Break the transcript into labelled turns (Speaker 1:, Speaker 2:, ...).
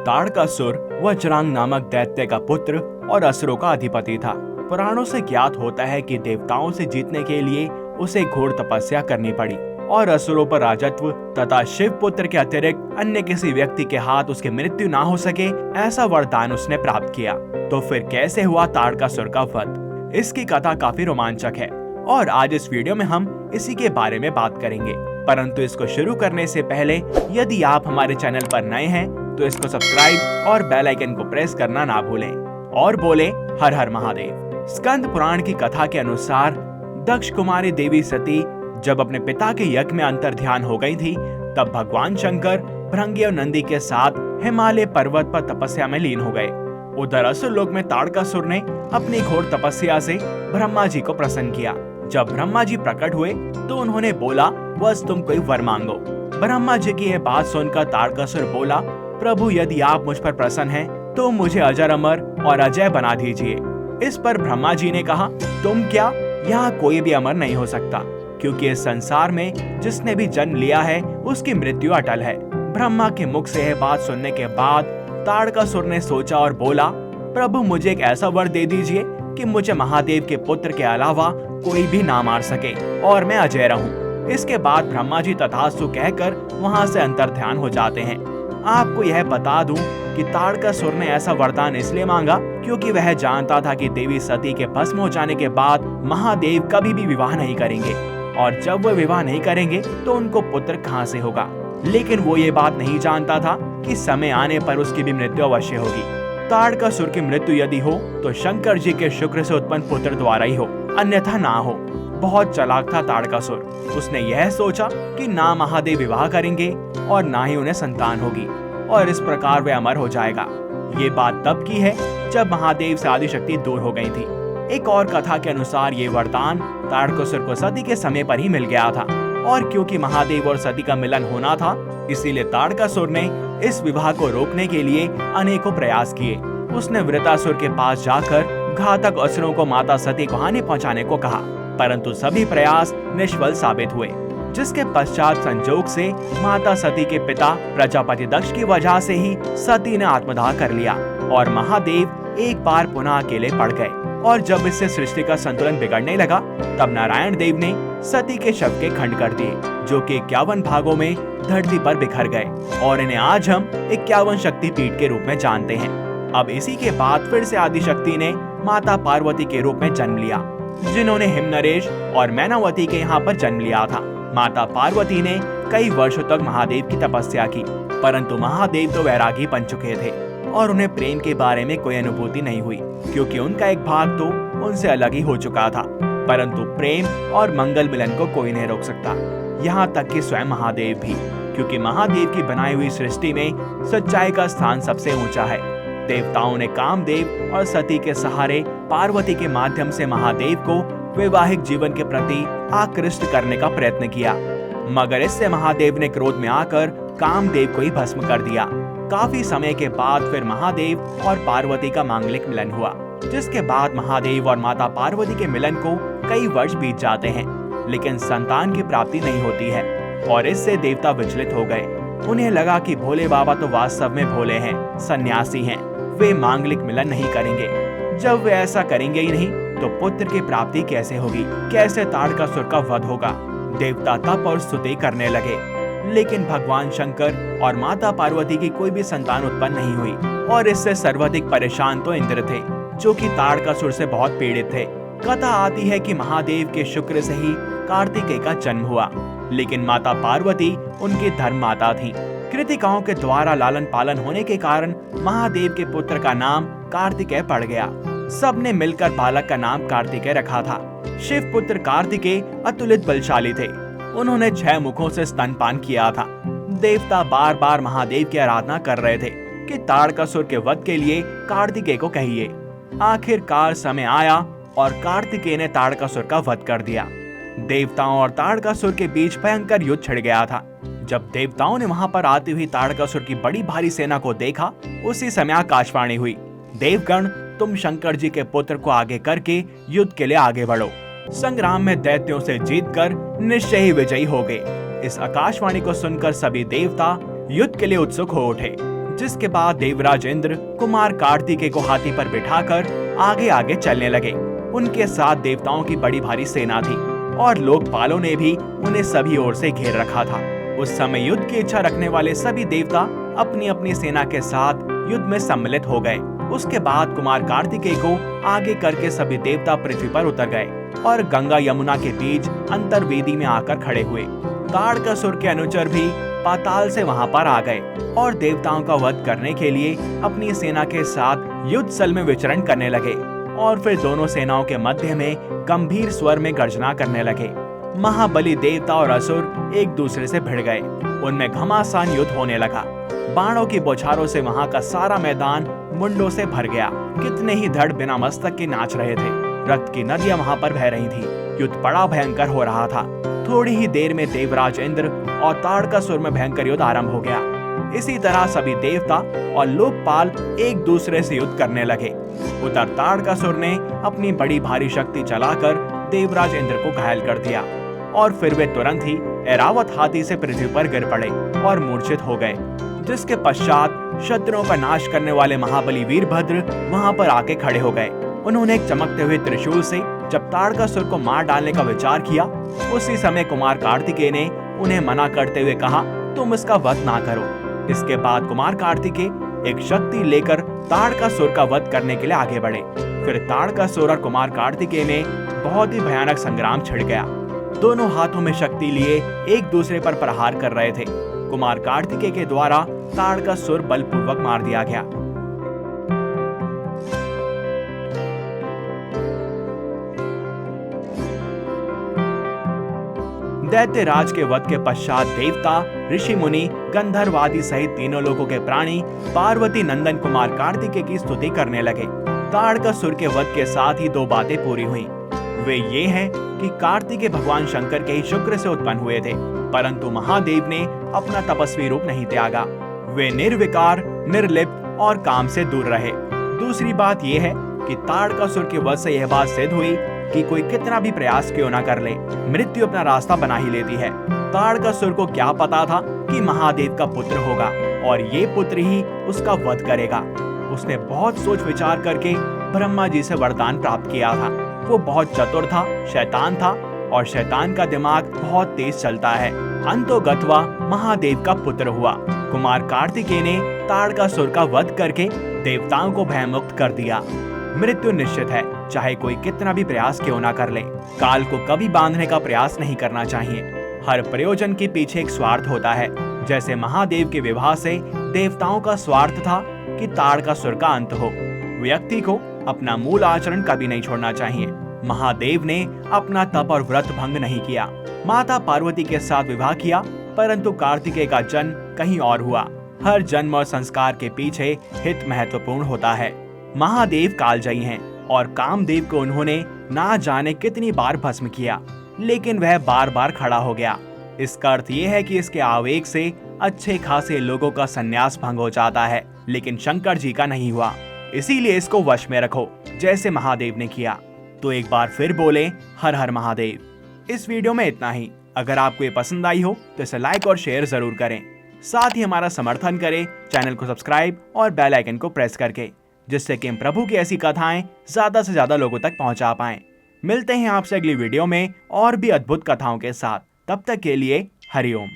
Speaker 1: ताड़कासुर वज्रांग नामक दैत्य का पुत्र और असुरों का अधिपति था। पुराणों से ज्ञात होता है कि देवताओं से जीतने के लिए उसे घोर तपस्या करनी पड़ी और असुरों पर राजत्व तथा शिव पुत्र के अतिरिक्त अन्य किसी व्यक्ति के हाथ उसकी मृत्यु ना हो सके, ऐसा वरदान उसने प्राप्त किया। तो फिर कैसे हुआ ताड़कासुर का वध? इसकी कथा काफी रोमांचक है और आज इस वीडियो में हम इसी के बारे में बात करेंगे। परंतु इसको शुरू करने से पहले यदि आप हमारे चैनल पर नए हैं तो इसको सब्सक्राइब और बेल आइकन को प्रेस करना ना भूलें और बोले हर हर महादेव। स्कंद पुराण की कथा के अनुसार दक्ष कुमारी देवी सती जब अपने पिता के यज्ञ में अंतर ध्यान हो गई थी, तब भगवान शंकर भृंगी और नंदी के साथ हिमालय पर्वत पर तपस्या में लीन हो गए। उधर असुर लोक में ताड़कासुर ने अपनी घोर तपस्या से ब्रह्मा जी को प्रसन्न किया। जब ब्रह्मा जी प्रकट हुए तो उन्होंने बोला, बस तुम कोई वर मांगो। ब्रह्मा जी की यह बात सुनकर ताड़कासुर बोला, प्रभु यदि आप मुझ पर प्रसन्न हैं तो मुझे अजर अमर और अजय बना दीजिए। इस पर ब्रह्मा जी ने कहा, तुम क्या, यहाँ कोई भी अमर नहीं हो सकता, क्योंकि इस संसार में जिसने भी जन्म लिया है उसकी मृत्यु अटल है। ब्रह्मा के मुख से यह बात सुनने के बाद ताड़कासुर ने सोचा और बोला, प्रभु मुझे एक ऐसा वर दे दीजिए कि मुझे महादेव के पुत्र के अलावा कोई भी ना मार सके और मैं अजय रहूं। इसके बाद ब्रह्मा जी तथास्तु कहकर वहां से अंतर्ध्यान हो जाते हैं। आपको यह बता दूं कि ताड़कासुर ने ऐसा वरदान इसलिए मांगा क्योंकि वह जानता था कि देवी सती के भस्म हो जाने के बाद महादेव कभी भी विवाह नहीं करेंगे और जब वह विवाह नहीं करेंगे तो उनको पुत्र कहां से होगा। लेकिन वो ये बात नहीं जानता था कि समय आने पर उसकी भी मृत्यु अवश्य होगी। ताड़कासुर की मृत्यु यदि हो तो शंकर जी के शुक्र से उत्पन्न पुत्र द्वारा ही हो, अन्यथा ना हो। बहुत चालाक था ताड़कासुर। उसने यह सोचा कि ना महादेव विवाह करेंगे और ना ही उन्हें संतान होगी और इस प्रकार वे अमर हो जाएगा। ये बात तब की है जब महादेव से आदिशक्ति दूर हो गई थी। एक और कथा के अनुसार ये वरदान ताड़कासुर को सती के समय पर ही मिल गया था और क्योंकि महादेव और सती का मिलन होना था, इसीलिए ताड़कासुर ने इस विवाह को रोकने के लिए अनेकों प्रयास किए। उसने वृत्रासुर के पास जाकर घातक असुरों को माता सती को हानि पहुंचाने को कहा, परंतु सभी प्रयास निष्फल साबित हुए। जिसके पश्चात संजोग से माता सती के पिता प्रजापति दक्ष की वजह से ही सती ने आत्मदाह कर लिया और महादेव एक बार पुनः अकेले पड़ गए। और जब इससे सृष्टि का संतुलन बिगड़ने लगा, तब नारायण देव ने सती के शव के खंड कर दिए, जो कि 51 भागों में धरती पर बिखर गए और इन्हें आज हम 51 शक्ति पीठ के रूप में जानते हैं। अब इसी के बाद फिर से आदिशक्ति ने माता पार्वती के रूप में जन्म लिया, जिन्होंने हिमनरेश और मैनावती के यहाँ पर जन्म लिया था। माता पार्वती ने कई वर्षों तक महादेव की तपस्या की, परंतु महादेव तो वैरागी बन चुके थे और उन्हें प्रेम के बारे में कोई अनुभूति नहीं हुई, क्योंकि उनका एक भाग तो उनसे अलग ही हो चुका था। परंतु प्रेम और मंगल मिलन को कोई नहीं रोक सकता, यहाँ तक कि स्वयं महादेव भी, क्योंकि महादेव की बनाई हुई सृष्टि में सच्चाई का स्थान सबसे ऊंचा है। देवताओं ने कामदेव और सती के सहारे पार्वती के माध्यम से महादेव को वैवाहिक जीवन के प्रति आकृष्ट करने का प्रयत्न किया, मगर इससे महादेव ने क्रोध में आकर कामदेव को ही भस्म कर दिया। काफी समय के बाद फिर महादेव और पार्वती का मांगलिक मिलन हुआ, जिसके बाद महादेव और माता पार्वती के मिलन को कई वर्ष बीत जाते हैं, लेकिन संतान की प्राप्ति नहीं होती है और इससे देवता विचलित हो गए। उन्हें लगा कि भोले बाबा तो वास्तव में भोले हैं, सन्यासी हैं, वे मांगलिक मिलन नहीं करेंगे। जब वे ऐसा करेंगे ही नहीं तो पुत्र की प्राप्ति कैसे होगी, कैसे ताड़कासुर का वध होगा। देवता तप और स्तुति करने लगे, लेकिन भगवान शंकर और माता पार्वती की कोई भी संतान उत्पन्न नहीं हुई और इससे सर्वाधिक परेशान तो इंद्र थे, जो कि ताड़कासुर से बहुत पीड़ित थे। कथा आती है कि महादेव के शुक्र से ही कार्तिकेय का जन्म हुआ, लेकिन माता पार्वती उनकी धर्म माता थी। कृतिकाओं के द्वारा लालन पालन होने के कारण महादेव के पुत्र का नाम कार्तिकेय पड़ गया। सबने मिलकर बालक का नाम कार्तिकेय रखा था। शिव पुत्र कार्तिकेय अतुलित बलशाली थे। उन्होंने 6 मुखों से स्तनपान किया था। देवता बार बार महादेव की आराधना कर रहे थे कि ताड़कासुर के वध के लिए कार्तिकेय को कहिए। आखिरकार समय आया और कार्तिकेय ने ताड़कासुर का वध कर दिया। देवताओं और ताड़कासुर के बीच भयंकर युद्ध छिड़ गया था। जब देवताओं ने वहां पर आती हुई ताड़कासुर की बड़ी भारी सेना को देखा, उसी समय आकाशवाणी हुई, देवगण तुम शंकर जी के पुत्र को आगे करके युद्ध के लिए आगे बढ़ो। संग्राम में दैत्यों से जीतकर निश्चय ही विजयी हो गए। इस आकाशवाणी को सुनकर सभी देवता युद्ध के लिए उत्सुक हो उठे। जिसके बाद देवराज इंद्र कुमार कार्तिकेय को हाथी पर बिठाकर आगे आगे चलने लगे। उनके साथ देवताओं की बड़ी भारी सेना थी और लोकपालों ने भी उन्हें सभी ओर से घेर रखा था। उस समय युद्ध की इच्छा रखने वाले सभी देवता अपनी अपनी सेना के साथ युद्ध में सम्मिलित हो गए। उसके बाद कुमार कार्तिकेय को आगे करके सभी देवता पृथ्वी पर उतर गए और गंगा यमुना के बीच अंतर्वेदी में आकर खड़े हुए। ताड़कासुर के अनुचर भी पाताल से वहां पर आ गए और देवताओं का वध करने के लिए अपनी सेना के साथ युद्ध स्थल में विचरण करने लगे। और फिर दोनों सेनाओं के मध्य में गंभीर स्वर में गर्जना करने लगे। महाबली देवता और असुर एक दूसरे से भिड़ गए। उनमें घमासान युद्ध होने लगा। बाणों की बौछारों से वहां का सारा मैदान मुंडों से भर गया। कितने ही धड़ बिना मस्तक के नाच रहे थे। रक्त की नदियां वहां पर बह रही थी। युद्ध बड़ा भयंकर हो रहा था। थोड़ी ही देर में देवराज इंद्र और ताड़कासुर में भयंकर युद्ध आरंभ हो गया। इसी तरह सभी देवता और लोकपाल एक दूसरे से युद्ध करने लगे। उधर ताड़कासुर ने अपनी बड़ी भारी शक्ति चलाकर देवराज इंद्र को घायल कर दिया और फिर वे तुरंत ही ऐरावत हाथी से पृथ्वी पर गिर पड़े और मूर्छित हो गए। जिसके पश्चात शत्रुओं का नाश करने वाले महाबली वीरभद्र वहां पर आके खड़े हो गए। उन्होंने एक चमकते हुए त्रिशूल से जब ताड़कासुर को मार डालने का विचार किया, उसी समय कुमार कार्तिकेय ने उन्हें मना करते हुए कहा, तुम इसका वध ना करो। इसके बाद कुमार कार्तिकेय एक शक्ति लेकर ताड़कासुर का वध करने के लिए आगे बढ़े। फिर ताड़कासुर और कुमार कार्तिकेय में बहुत ही भयानक संग्राम छिड़ गया। दोनों हाथों में शक्ति लिए एक दूसरे पर प्रहार कर रहे थे। कुमार कार्तिकेय के द्वारा ताड़कासुर बलपूर्वक मार दिया गया। दैत्यराज के वध के पश्चात देवता, ऋषि मुनि, गंधर्व आदि सहित तीनों लोगों के प्राणी पार्वती नंदन कुमार कार्तिकेय की स्तुति करने लगे। ताड़कासुर के वध के साथ ही दो बातें पूरी हुई। वे ये हैं कि कार्तिकेय भगवान शंकर के ही शुक्र से उत्पन्न हुए थे, परंतु महादेव ने अपना तपस्वी रूप नहीं त्यागा। वे निर्विकार, निर्लिप्त और काम से दूर रहे। दूसरी बात यह है कि ताड़कासुर के वध से यह बात सिद्ध हुई कि कोई कितना भी प्रयास क्यों ना कर ले, मृत्यु अपना रास्ता बना ही लेती है। ताड़कासुर को क्या पता था कि महादेव का पुत्र होगा और ये पुत्र ही उसका वध करेगा। उसने बहुत सोच विचार करके ब्रह्मा जी से वरदान प्राप्त किया था। वो बहुत चतुर था, शैतान था और शैतान का दिमाग बहुत तेज चलता है। अंतोगत्वा महादेव का पुत्र हुआ। कुमार कार्तिकेय ने ताड़कासुर का वध करके देवताओं को भयमुक्त कर दिया। मृत्यु निश्चित है, चाहे कोई कितना भी प्रयास क्यों ना कर ले। काल को कभी बांधने का प्रयास नहीं करना चाहिए। हर प्रयोजन के पीछे एक स्वार्थ होता है। जैसे महादेव के विवाह से देवताओं का स्वार्थ था कि ताड़कासुर का अंत हो। व्यक्ति को अपना मूल आचरण कभी नहीं छोड़ना चाहिए। महादेव ने अपना तप और व्रत भंग नहीं किया। माता पार्वती के साथ विवाह किया, परंतु कार्तिकेय का जन्म कहीं और हुआ। हर जन्म और संस्कार के पीछे हित महत्वपूर्ण होता है। महादेव कालजयी हैं और कामदेव को उन्होंने ना जाने कितनी बार भस्म किया, लेकिन वह बार बार खड़ा हो गया। इसका अर्थ यह है कि इसके आवेग से अच्छे खासे लोगों का संन्यास भंग हो जाता है, लेकिन शंकर जी का नहीं हुआ। इसीलिए इसको वश में रखो, जैसे महादेव ने किया। तो एक बार फिर बोले, हर हर महादेव। इस वीडियो में इतना ही। अगर आपको ये पसंद आई हो तो इसे लाइक और शेयर जरूर करें। साथ ही हमारा समर्थन करें चैनल को सब्सक्राइब और बेल आइकन को प्रेस करके, जिससे कि हम प्रभु की ऐसी कथाएं ज्यादा से ज्यादा लोगों तक पहुंचा पाएं। मिलते हैं आपसे अगली वीडियो में और भी अद्भुत कथाओं के साथ। तब तक के लिए हरिओम।